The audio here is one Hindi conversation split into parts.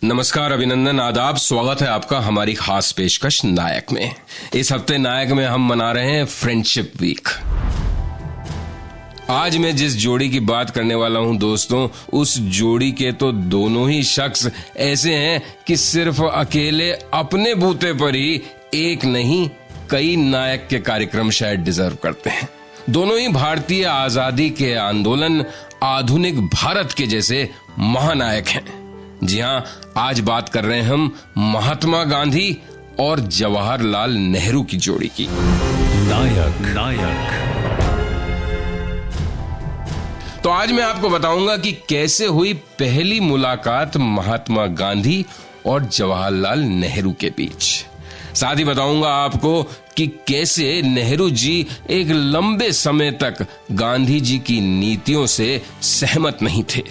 नमस्कार, अभिनंदन, आदाब। स्वागत है आपका हमारी खास पेशकश नायक में। इस हफ्ते नायक में हम मना रहे हैं फ्रेंडशिप वीक। आज मैं जिस जोड़ी की बात करने वाला हूं दोस्तों, उस जोड़ी के तो दोनों ही शख्स ऐसे हैं कि सिर्फ अकेले अपने बूते पर ही एक नहीं कई नायक के कार्यक्रम शायद डिजर्व करते हैं। दोनों ही भारतीय आजादी के आंदोलन, आधुनिक भारत के जैसे महानायक हैं। जी हां, आज बात कर रहे हैं हम महात्मा गांधी और जवाहरलाल नेहरू की जोड़ी की। नायक। तो आज मैं आपको बताऊंगा कि कैसे हुई पहली मुलाकात महात्मा गांधी और जवाहरलाल नेहरू के बीच। साथ ही बताऊंगा आपको कि कैसे नेहरू जी एक लंबे समय तक गांधी जी की नीतियों से सहमत नहीं थे,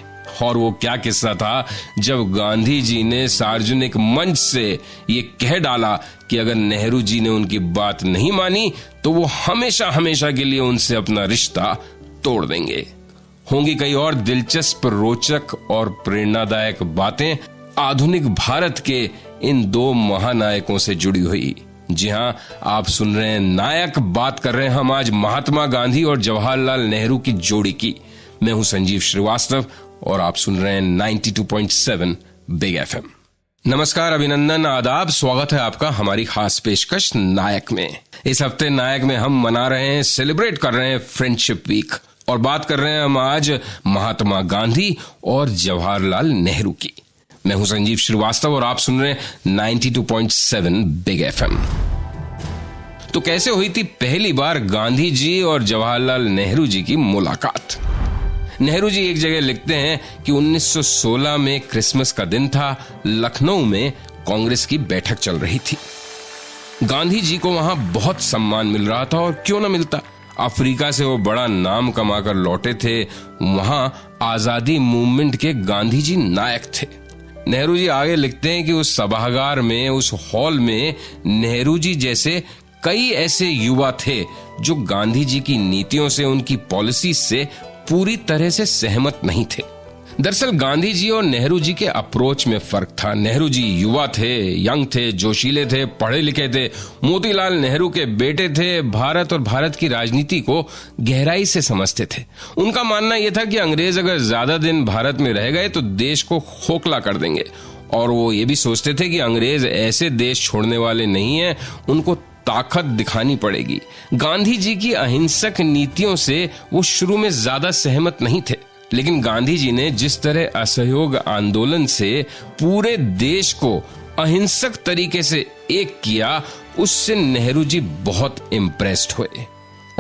और वो क्या किस्सा था जब गांधी जी ने सार्वजनिक मंच से ये कह डाला कि अगर नेहरू जी ने उनकी बात नहीं मानी तो वो हमेशा हमेशा के लिए उनसे अपना रिश्ता तोड़ देंगे। होंगी कई और दिलचस्प, रोचक और प्रेरणादायक बातें आधुनिक भारत के इन दो महानायकों से जुड़ी हुई। जी हां, आप सुन रहे हैं नायक। बात कर रहे हैं हम आज महात्मा गांधी और जवाहरलाल नेहरू की जोड़ी की। मैं हूं संजीव श्रीवास्तव और आप सुन रहे हैं 92.7 बिग एफएम। नमस्कार, अभिनंदन, आदाब। स्वागत है आपका हमारी खास पेशकश नायक में। इस हफ्ते नायक में हम मना रहे हैं, सेलिब्रेट कर रहे हैं फ्रेंडशिप वीक, और बात कर रहे हैं हम आज महात्मा गांधी और जवाहरलाल नेहरू की। मैं हूं संजीव श्रीवास्तव और आप सुन रहे हैं 92.7 बिग एफएम। तो कैसे हुई थी पहली बार गांधी जी और जवाहरलाल नेहरू जी की मुलाकात? नेहरू जी एक जगह लिखते हैं कि 1916 में क्रिसमस का दिन था। लखनऊ में कांग्रेस की बैठक चल रही थी। गांधी जी को वहां बहुत सम्मान मिल रहा था, और क्यों न मिलता। अफ्रीका से वो बड़ा नाम कमाकर लौटे थे। वहां आजादी मूवमेंट के गांधी जी नायक थे। नेहरू जी आगे लिखते हैं कि उस सभागार में, उस हॉल में नेहरू जी जैसे कई ऐसे युवा थे जो गांधी जी की नीतियों से, उनकी पॉलिसी से पूरी तरह से सहमत नहीं थे। दरअसल गांधी जी और नेहरू जी के अप्रोच में फर्क था। नेहरू जी युवा थे, यंग थे, जोशीले थे, पढ़े लिखे थे। मोतीलाल नेहरू के बेटे थे, भारत और भारत की राजनीति को गहराई से समझते थे। उनका मानना यह था कि अंग्रेज अगर ज्यादा दिन भारत में रह गए तो देश को खोखला कर देंगे, और वो ये भी सोचते थे कि अंग्रेज ऐसे देश छोड़ने वाले नहीं हैं, उनको ताकत दिखानी पड़ेगी। गांधी जी की अहिंसक नीतियों से वो शुरू में ज्यादा सहमत नहीं थे, लेकिन गांधी जी ने जिस तरह असहयोग आंदोलन से पूरे देश को अहिंसक तरीके से एक किया, उससे नेहरू जी बहुत इम्प्रेस्ड हुए,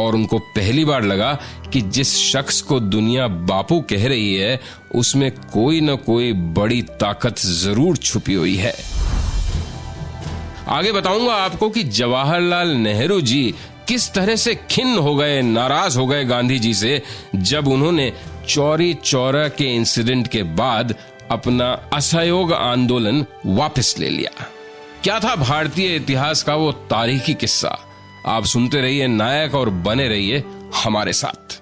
और उनको पहली बार लगा कि जिस शख्स को दुनिया बापू कह रही है, उसमें कोई न कोई बड़ी ताकत जरूर छुपी हुई है। आगे बताऊंगा आपको कि जवाहरलाल नेहरू जी किस तरह से खिन्न हो गए, नाराज हो गए गांधी जी से, जब उन्होंने चौरी चौरा के इंसिडेंट के बाद अपना असहयोग आंदोलन वापस ले लिया। क्या था भारतीय इतिहास का वो तारीखी किस्सा? आप सुनते रहिए नायक और बने रहिए हमारे साथ।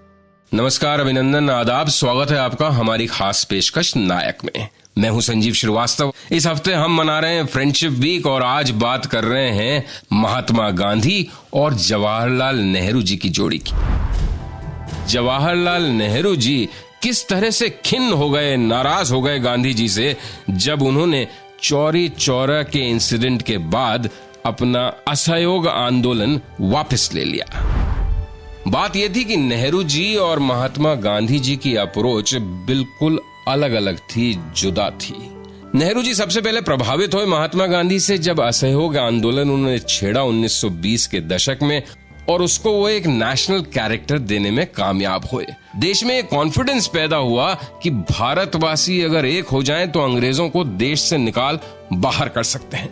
नमस्कार, अभिनंदन, आदाब। स्वागत है आपका हमारी खास पेशकश नायक में। मैं हूं संजीव श्रीवास्तव। इस हफ्ते हम मना रहे हैं फ्रेंडशिप वीक, और आज बात कर रहे हैं महात्मा गांधी और जवाहरलाल नेहरू जी की जोड़ी की। जवाहरलाल नेहरू जी किस तरह से खिन्न हो गए, नाराज हो गए गांधी जी से, जब उन्होंने चौरी चौरा के इंसिडेंट के बाद अपना असहयोग आंदोलन वापस ले लिया। बात यह थी कि नेहरू जी और महात्मा गांधी जी की अप्रोच बिल्कुल अलग अलग थी, जुदा थी। नेहरू जी सबसे पहले प्रभावित हुए महात्मा गांधी से जब असहयोग आंदोलन उन्होंने छेड़ा 1920 के दशक में, और उसको वो एक नेशनल कैरेक्टर देने में कामयाब हुए। देश में एक कॉन्फिडेंस पैदा हुआ कि भारतवासी अगर एक हो जाएं तो अंग्रेजों को देश से निकाल बाहर कर सकते हैं।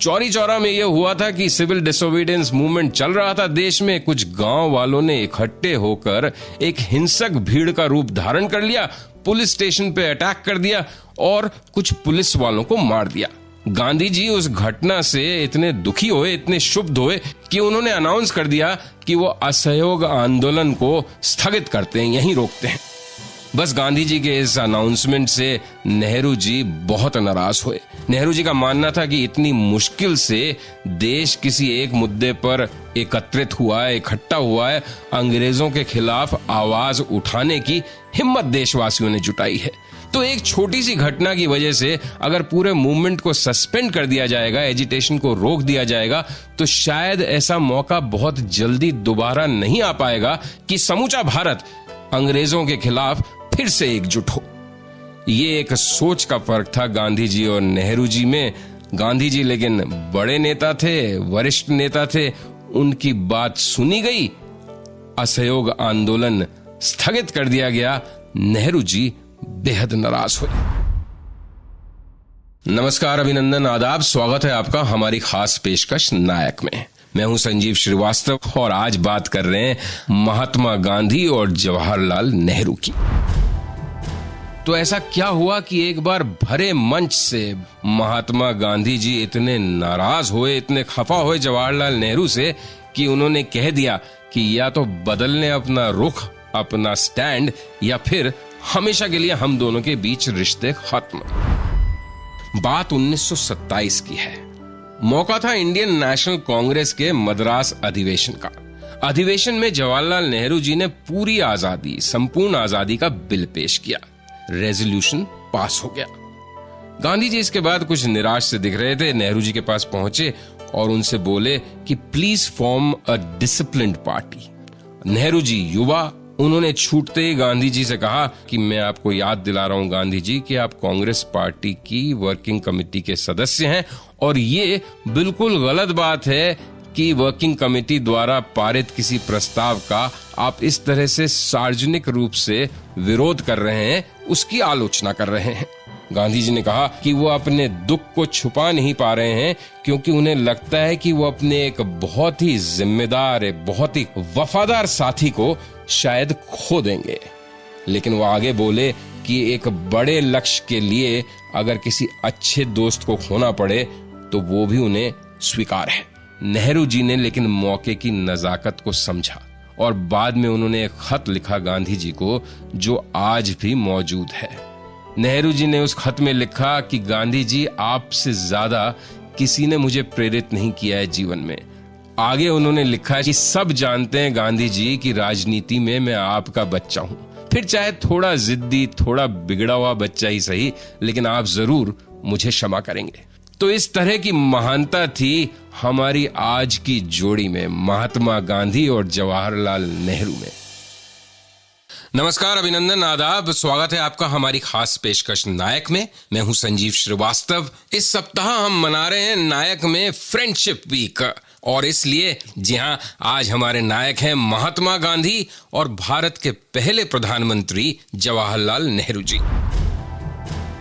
चौरी चौरा में यह हुआ था कि सिविल डिसोबीडियंस मूवमेंट चल रहा था देश में। कुछ गांव वालों ने इकट्ठे होकर एक हिंसक भीड़ का रूप धारण कर लिया, पुलिस स्टेशन पे अटैक कर दिया और कुछ पुलिस वालों को मार दिया। गांधी जी उस घटना से इतने दुखी हुए, इतने क्षुब्ध हुए कि उन्होंने अनाउंस कर दिया कि वो असहयोग आंदोलन को स्थगित करते हैं, यहीं रोकते हैं। बस गांधी जी के इस अनाउंसमेंट से नेहरू जी बहुत नाराज हुए। नेहरू जी का मानना था कि इतनी मुश्किल से देश किसी एक मुद्दे पर एकत्रित हुआ है, इकट्ठा हुआ है, अंग्रेजों के खिलाफ आवाज उठाने की हिम्मत देशवासियों ने जुटाई है। तो एक छोटी सी घटना की वजह से अगर पूरे मूवमेंट को सस्पेंड कर दिया जाएगा, एजिटेशन को रोक दिया जाएगा, तो शायद ऐसा मौका बहुत जल्दी दोबारा नहीं आ पाएगा कि समूचा भारत अंग्रेजों के खिलाफ फिर से एकजुट हो। ये एक सोच का फर्क था गांधी जी और नेहरू जी में। गांधी जी लेकिन बड़े नेता थे, वरिष्ठ नेता थे, उनकी बात सुनी गई, असहयोग आंदोलन स्थगित कर दिया गया, नेहरू जी बेहद नाराज हुए। नमस्कार, अभिनंदन, आदाब, स्वागत है आपका हमारी खास पेशकश नायक में। मैं हूं संजीव श्रीवास्तव और आज बात कर रहे हैं महात्मा गांधी और जवाहरलाल नेहरू की। तो ऐसा क्या हुआ कि एक बार भरे मंच से महात्मा गांधी जी इतने नाराज हुए, इतने खफा हुए जवाहरलाल नेहरू से कि उन्होंने कह दिया कि या तो बदल लें अपना रुख, अपना स्टैंड, या फिर हमेशा के लिए हम दोनों के बीच रिश्ते खत्म। बात 1927 की है। मौका था इंडियन नेशनल कांग्रेस के मद्रास अधिवेशन का। अधिवेशन में जवाहरलाल नेहरू जी ने पूरी आजादी, संपूर्ण आजादी का बिल पेश किया। रेजोल्यूशन पास हो गया। गांधी जी इसके बाद कुछ निराश से दिख रहे थे। नेहरू जी के पास पहुंचे और उनसे बोले कि please form a disciplined party. Nehru ji युवा, उन्होंने छूटते ही गांधी जी से कहा कि मैं आपको याद दिला रहा हूं गांधी जी कि आप कांग्रेस पार्टी की वर्किंग कमेटी के सदस्य हैं और ये बिल्कुल गलत बात है कि वर्किंग कमेटी द्वारा पारित किसी प्रस्ताव का आप इस तरह से सार्वजनिक रूप से विरोध कर रहे हैं, उसकी आलोचना कर रहे हैं। गांधी जी ने कहा कि वो अपने दुख को छुपा नहीं पा रहे हैं क्योंकि उन्हें लगता है कि वो अपने एक बहुत ही जिम्मेदार, बहुत ही वफादार साथी को शायद खो देंगे। लेकिन वो आगे बोले कि एक बड़े लक्ष्य के लिए अगर किसी अच्छे दोस्त को खोना पड़े तो वो भी उन्हें स्वीकार है। नेहरू जी ने लेकिन मौके की नजाकत को समझा और बाद में उन्होंने एक खत लिखा गांधी जी को जो आज भी मौजूद है। नेहरू जी ने उस खत में लिखा कि गांधी जी, आपसे ज्यादा किसी ने मुझे प्रेरित नहीं किया है जीवन में। आगे उन्होंने लिखा कि सब जानते हैं गांधी जी कि राजनीति में मैं आपका बच्चा हूं, फिर चाहे थोड़ा जिद्दी, थोड़ा बिगड़ा हुआ बच्चा ही सही, लेकिन आप जरूर मुझे क्षमा करेंगे। तो इस तरह की महानता थी हमारी आज की जोड़ी में, महात्मा गांधी और जवाहरलाल नेहरू में। नमस्कार, अभिनंदन, आदाब, स्वागत है आपका हमारी खास पेशकश नायक में। मैं हूं संजीव श्रीवास्तव। इस सप्ताह हम मना रहे हैं नायक में फ्रेंडशिप वीक और इसलिए जी हां, आज हमारे नायक हैं महात्मा गांधी और भारत के पहले प्रधानमंत्री जवाहरलाल नेहरू जी।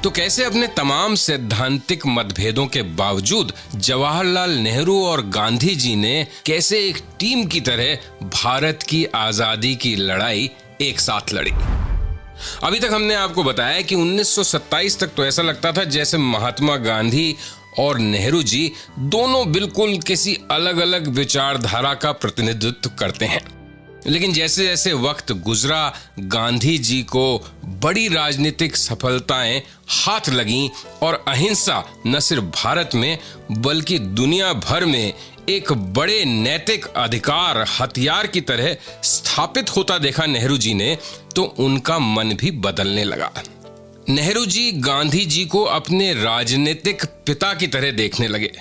तो कैसे अपने तमाम सैद्धांतिक मतभेदों के बावजूद जवाहरलाल नेहरू और गांधी जी ने कैसे एक टीम की तरह भारत की आजादी की लड़ाई एक साथ लड़ी। अभी तक हमने आपको बताया कि 1927 तक तो ऐसा लगता था जैसे महात्मा गांधी और नेहरू जी दोनों बिल्कुल किसी अलग अलग विचारधारा का प्रतिनिधित्व करते हैं। लेकिन जैसे जैसे वक्त गुजरा, गांधी जी को बड़ी राजनीतिक सफलताएं हाथ लगीं और अहिंसा न सिर्फ भारत में बल्कि दुनिया भर में एक बड़े नैतिक अधिकार, हथियार की तरह स्थापित होता देखा नेहरू जी ने, तो उनका मन भी बदलने लगा। नेहरू जी गांधी जी को अपने राजनीतिक पिता की तरह देखने लगे।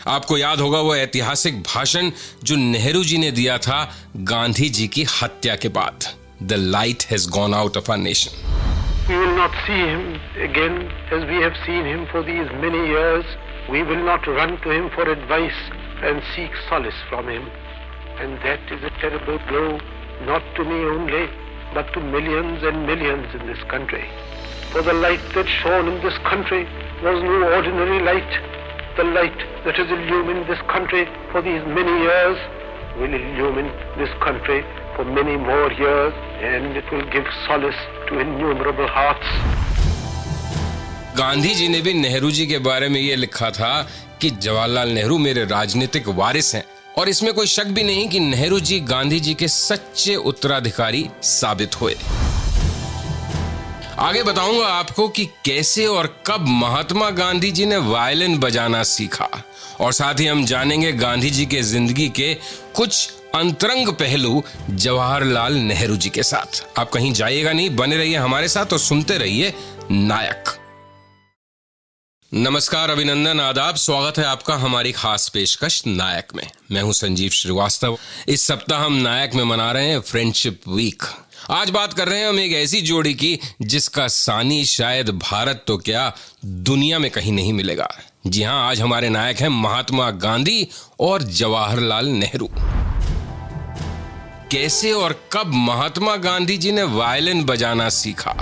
आपको याद होगा वो ऐतिहासिक भाषण जो नेहरू जी ने दिया था गांधी जी की हत्या के बाद, The light has gone out of our nation. We will not see him again as we have seen him for these many years. We will not run to him for advice and seek solace from him. And that is a terrible blow, not to me only, but to millions and millions in this country. For the light that shone in this country was no ordinary light. The light that has illumined this country for these many years will illumine this country for many more years, and it will give solace to innumerable hearts. Gandhi ji ने भी नेहरू जी के बारे में ये लिखा था कि जवाहरलाल नेहरू मेरे राजनीतिक वारिस हैं, और इसमें कोई शक भी नहीं कि नेहरू जी गांधी जी के सच्चे उत्तराधिकारी साबित हुए। आगे बताऊंगा आपको कि कैसे और कब महात्मा गांधी जी ने वायलिन बजाना सीखा, और साथ ही हम जानेंगे गांधी जी के जिंदगी के कुछ अंतरंग पहलू जवाहरलाल नेहरू जी के साथ। आप कहीं जाइएगा नहीं, बने रहिए हमारे साथ और सुनते रहिए नायक। नमस्कार, अभिनंदन, आदाब, स्वागत है आपका हमारी खास पेशकश नायक में। मैं हूं संजीव श्रीवास्तव। इस सप्ताह हम नायक में मना रहे हैं फ्रेंडशिप वीक। आज बात कर रहे हैं हम एक ऐसी जोड़ी की जिसका सानी शायद भारत तो क्या दुनिया में कहीं नहीं मिलेगा। जी हां, आज हमारे नायक हैं महात्मा गांधी और जवाहरलाल नेहरू। कैसे और कब महात्मा गांधी जी ने वायलिन बजाना सीखा?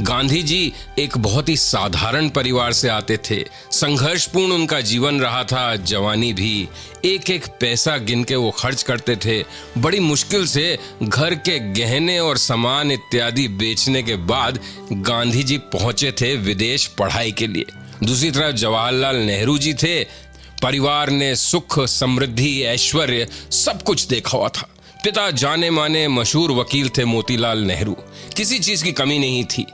गांधी जी एक बहुत ही साधारण परिवार से आते थे। संघर्षपूर्ण उनका जीवन रहा था, जवानी भी। एक एक पैसा गिन के वो खर्च करते थे। बड़ी मुश्किल से घर के गहने और सामान इत्यादि बेचने के बाद गांधी जी पहुंचे थे विदेश पढ़ाई के लिए। दूसरी तरफ जवाहरलाल नेहरू जी थे। परिवार ने सुख, समृद्धि, ऐश्वर्य सब कुछ देखा हुआ था। पिता जाने माने मशहूर वकील थे मोतीलाल नेहरू। किसी चीज की कमी नहीं थी।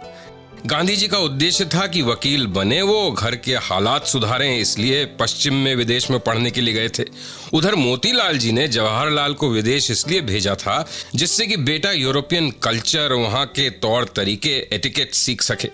गांधी जी का उद्देश्य था कि वकील बने, वो घर के हालात सुधारें, इसलिए पश्चिम में विदेश में पढ़ने के लिए गए थे। उधर मोतीलाल जी ने जवाहरलाल को विदेश इसलिए भेजा था जिससे कि बेटा यूरोपियन कल्चर, वहां के तौर तरीके, एटिकेट सीख सके।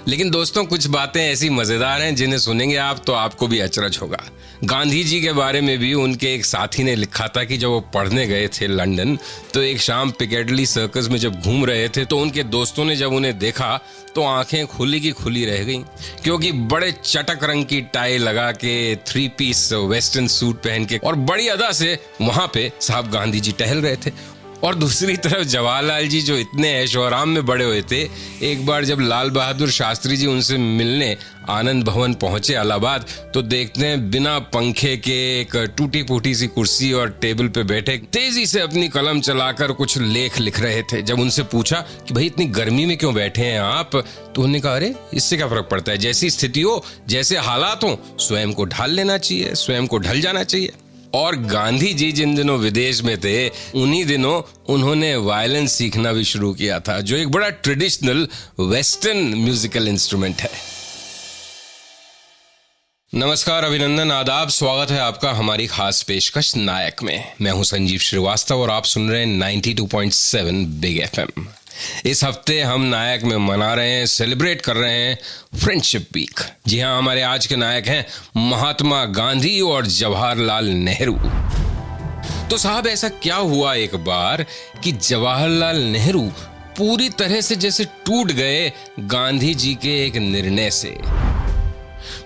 लेकिन दोस्तों, कुछ बातें ऐसी मजेदार हैं जिन्हें सुनेंगे आप तो आपको भी अचरज होगा। गांधी जी के बारे में भी उनके एक साथी ने लिखा था कि जब वो पढ़ने गए थे लंदन, तो एक शाम पिकेडली सर्कस में जब घूम रहे थे तो उनके दोस्तों ने जब उन्हें देखा तो आंखें खुली की खुली रह गईं, क्योंकि बड़े चटक रंग की टाई लगा के, 3 पीस वेस्टर्न सूट पहन के और बड़ी अदा से वहां पे साहब गांधी जी टहल रहे थे। और दूसरी तरफ जवाहरलाल जी जो इतने ऐशो आराम में बड़े हुए थे, एक बार जब लाल बहादुर शास्त्री जी उनसे मिलने आनंद भवन पहुंचे इलाहाबाद, तो देखते हैं बिना पंखे के एक टूटी फूटी सी कुर्सी और टेबल पे बैठे तेजी से अपनी कलम चलाकर कुछ लेख लिख रहे थे। जब उनसे पूछा कि भाई इतनी गर्मी में क्यों बैठे हैं आप, तो उन्होंने कहा अरे इससे क्या फर्क पड़ता है, जैसी स्थिति हो, जैसे हालात हो, स्वयं को ढाल लेना चाहिए, स्वयं को ढल जाना चाहिए। और गांधी जी जिन दिनों विदेश में थे, उन्हीं दिनों उन्होंने वायलिन सीखना भी शुरू किया था, जो एक बड़ा ट्रेडिशनल वेस्टर्न म्यूजिकल इंस्ट्रूमेंट है। नमस्कार, अभिनंदन, आदाब, स्वागत है आपका हमारी खास पेशकश नायक में। मैं हूं संजीव श्रीवास्तव और आप सुन रहे हैं 92.7 बिग एफएम। इस हफ्ते हम नायक में मना रहे हैं, सेलिब्रेट कर रहे हैं फ्रेंडशिप वीक। जी हां, हमारे आज के नायक हैं महात्मा गांधी और जवाहरलाल नेहरू। तो साहब, ऐसा क्या हुआ एक बार कि जवाहरलाल नेहरू पूरी तरह से जैसे टूट गए गांधी जी के एक निर्णय से।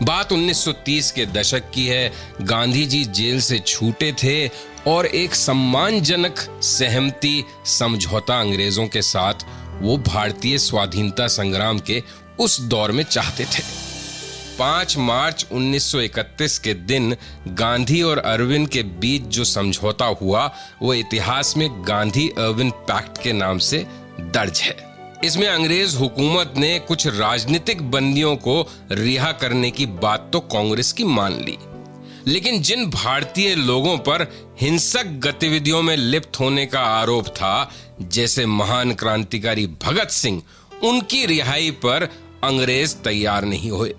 बात 1930 के दशक की है। गांधी जी जेल से छूटे थे और एक सम्मानजनक सहमति, समझौता अंग्रेजों के साथ वो भारतीय स्वाधीनता संग्राम के उस दौर में चाहते थे। 5 मार्च 1931 के दिन गांधी और अरविंद के बीच जो समझौता हुआ, वो इतिहास में गांधी अरविंद पैक्ट के नाम से दर्ज है। इसमें अंग्रेज हुकूमत ने कुछ राजनीतिक बंदियों को रिहा करने की बात तो कांग्रेस की मान ली, लेकिन जिन भारतीय लोगों पर हिंसक गतिविधियों में लिप्त होने का आरोप था, जैसे महान क्रांतिकारी भगत सिंह, उनकी रिहाई पर अंग्रेज तैयार नहीं हुए।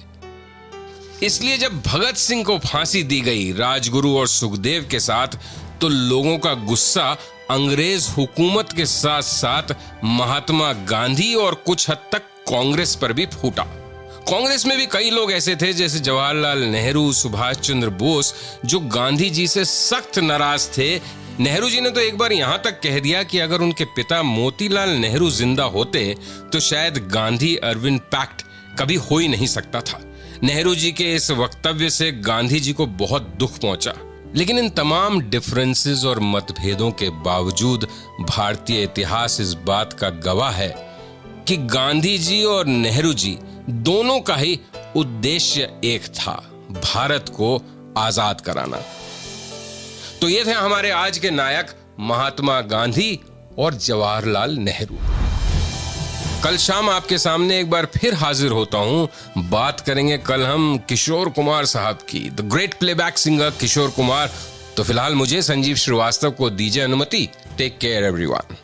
इसलिए जब भगत सिंह को फांसी दी गई राजगुरु और सुखदेव के साथ, तो लोगों का गुस्सा अंग्रेज हुकूमत के साथ साथ महात्मा गांधी और कुछ हद तक कांग्रेस पर भी फूटा। कांग्रेस में भी कई लोग ऐसे थे जैसे जवाहरलाल नेहरू, सुभाष चंद्र बोस, जो गांधी जी से सख्त नाराज थे। नेहरू जी ने तो एक बार यहां तक कह दिया कि अगर उनके पिता मोतीलाल नेहरू जिंदा होते तो शायद गांधी अरविंद पैक्ट कभी हो ही नहीं सकता था। नेहरू जी के इस वक्तव्य से गांधी जी को बहुत दुख पहुंचा, लेकिन इन तमाम डिफरेंसेस और मतभेदों के बावजूद भारतीय इतिहास इस बात का गवाह है कि गांधी जी और नेहरू जी दोनों का ही उद्देश्य एक था, भारत को आजाद कराना। तो ये थे हमारे आज के नायक महात्मा गांधी और जवाहरलाल नेहरू। कल शाम आपके सामने एक बार फिर हाजिर होता हूं। बात करेंगे कल हम किशोर कुमार साहब की, the great playback singer Kishore Kumar. तो फिलहाल मुझे संजीव श्रीवास्तव को दीजिए अनुमति। Take care everyone.